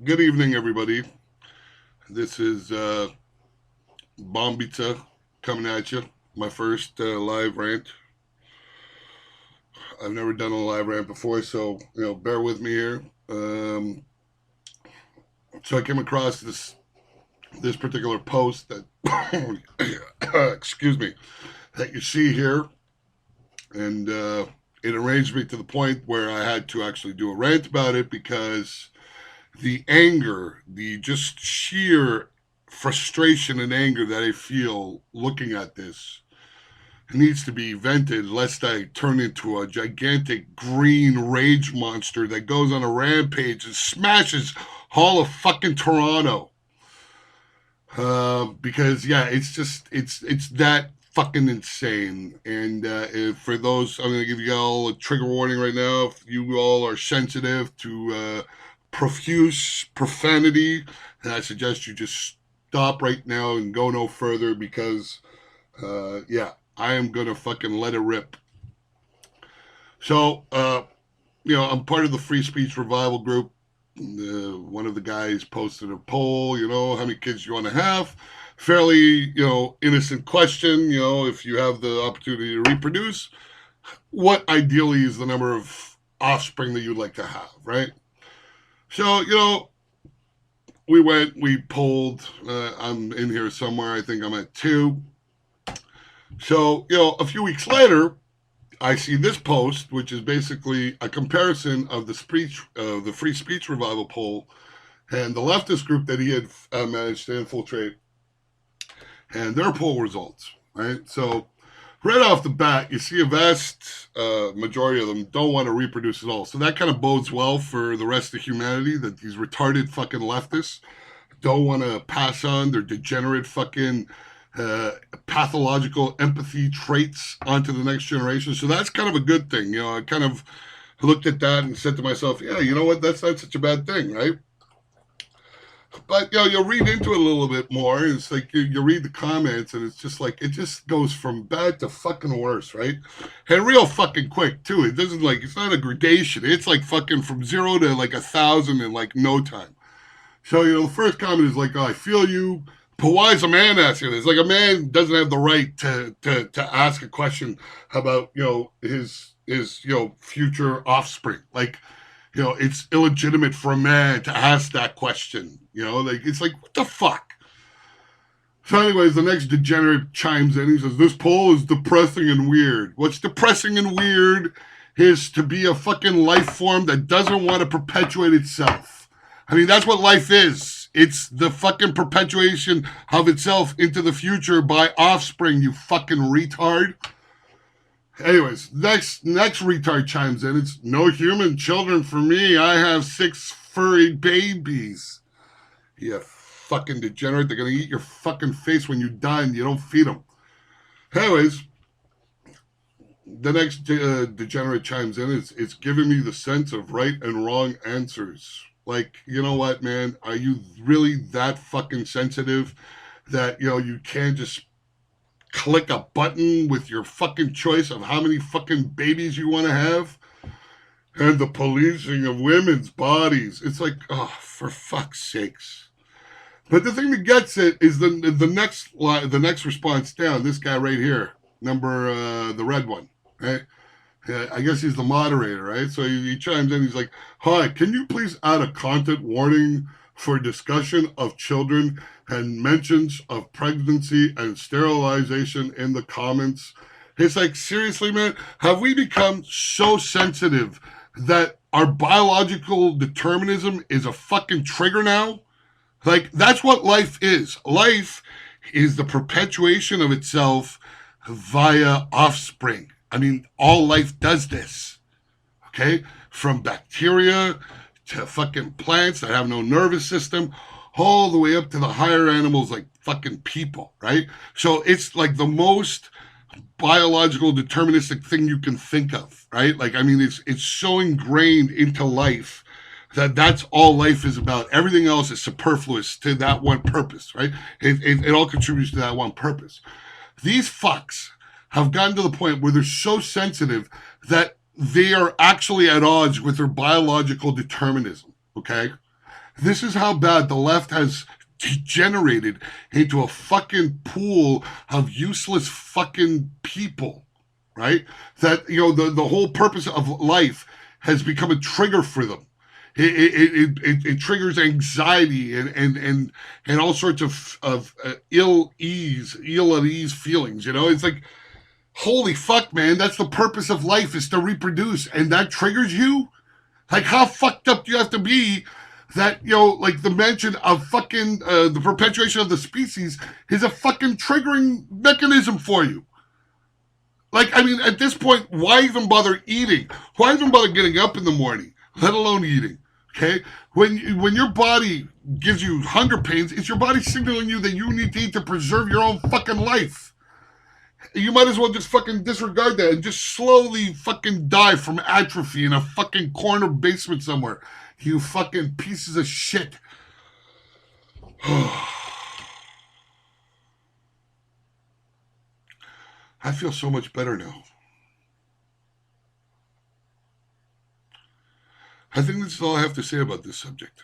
Good evening, everybody. This is Bombita coming at you. My first live rant. I've never done a live rant before, so bear with me here. Um, so I came across this particular post that, excuse me, that you see here, and it enraged me to the point where I had to actually do a rant about it because the anger, the just sheer frustration and anger that I feel looking at this needs to be vented lest I turn into a gigantic green rage monster that goes on a rampage and smashes all of fucking Toronto. Because yeah, it's that fucking insane. And for those, I'm gonna give you all a trigger warning right now. If you all are sensitive to profuse profanity, then I suggest you just stop right now and go no further because yeah, I am gonna fucking let it rip. So I'm part of the free speech revival group. One of the guys posted a poll, how many kids you want to have. Fairly, innocent question, if you have the opportunity to reproduce, what ideally is the number of offspring that you'd like to have, right? So, we polled. I'm in here somewhere. I think I'm at two. So, a few weeks later, I see this post, which is basically a comparison of the free speech revival poll and the leftist group that he had managed to infiltrate and their poll results, right? So right off the bat, you see a vast majority of them don't want to reproduce at all. So that kind of bodes well for the rest of humanity, that these retarded fucking leftists don't want to pass on their degenerate fucking uh, pathological empathy traits onto the next generation. So that's kind of a good thing. I kind of looked at that and said to myself, yeah, you know what? That's not such a bad thing, right? But you'll read into it a little bit more. And it's like you read the comments, and it's just like it just goes from bad to fucking worse, right? And real fucking quick too. It doesn't it's not a gradation. It's like fucking from 0 to like 1,000 in like no time. So the first comment is like, "Oh, I feel you." But why is a man asking this? Like a man doesn't have the right to ask a question about his future offspring. Like it's illegitimate for a man to ask that question. It's like, what the fuck? So, anyways, the next degenerate chimes in. He says, "This poll is depressing and weird." What's depressing and weird is to be a fucking life form that doesn't want to perpetuate itself. I mean, that's what life is. It's the fucking perpetuation of itself into the future by offspring, you fucking retard. Anyways, next retard chimes in. It's no human children for me. I have 6 furry babies. You fucking degenerate. They're gonna eat your fucking face when you die and you don't feed them. Anyways, the next degenerate chimes in. It's giving me the sense of right and wrong answers. Like, you know what, man? Are you really that fucking sensitive that you can't just click a button with your fucking choice of how many fucking babies you want to have? And the policing of women's bodies. It's like, oh, for fuck's sakes. But the thing that gets it is the next response down. This guy right here, number the red one, right? I guess he's the moderator, right? So he chimes in. He's like, "Hi, can you please add a content warning for discussion of children and mentions of pregnancy and sterilization in the comments?" It's like, seriously, man, have we become so sensitive that our biological determinism is a fucking trigger now? Like, that's what life is. Life is the perpetuation of itself via offspring. I mean, all life does this, okay? From bacteria to fucking plants that have no nervous system, all the way up to the higher animals like fucking people, right? So it's like the most biological deterministic thing you can think of, right? Like, I mean, it's so ingrained into life that that's all life is about. Everything else is superfluous to that one purpose, right? It all contributes to that one purpose. These fucks have gotten to the point where they're so sensitive that they are actually at odds with their biological determinism, okay? This is how bad the left has degenerated into a fucking pool of useless fucking people, right? That, the whole purpose of life has become a trigger for them. It triggers anxiety and all sorts of ill at ease feelings. It's like, holy fuck, man, that's the purpose of life, is to reproduce, and that triggers you. Like, how fucked up do you have to be that, like, the mention of fucking the perpetuation of the species is a fucking triggering mechanism for you? Like, I mean, at this point, why even bother eating? Why even bother getting up in the morning, let alone eating? Okay? When your body gives you hunger pains, it's your body signaling you that you need to eat to preserve your own fucking life. You might as well just fucking disregard that and just slowly fucking die from atrophy in a fucking corner basement somewhere. You fucking pieces of shit. I feel so much better now. I think this is all I have to say about this subject.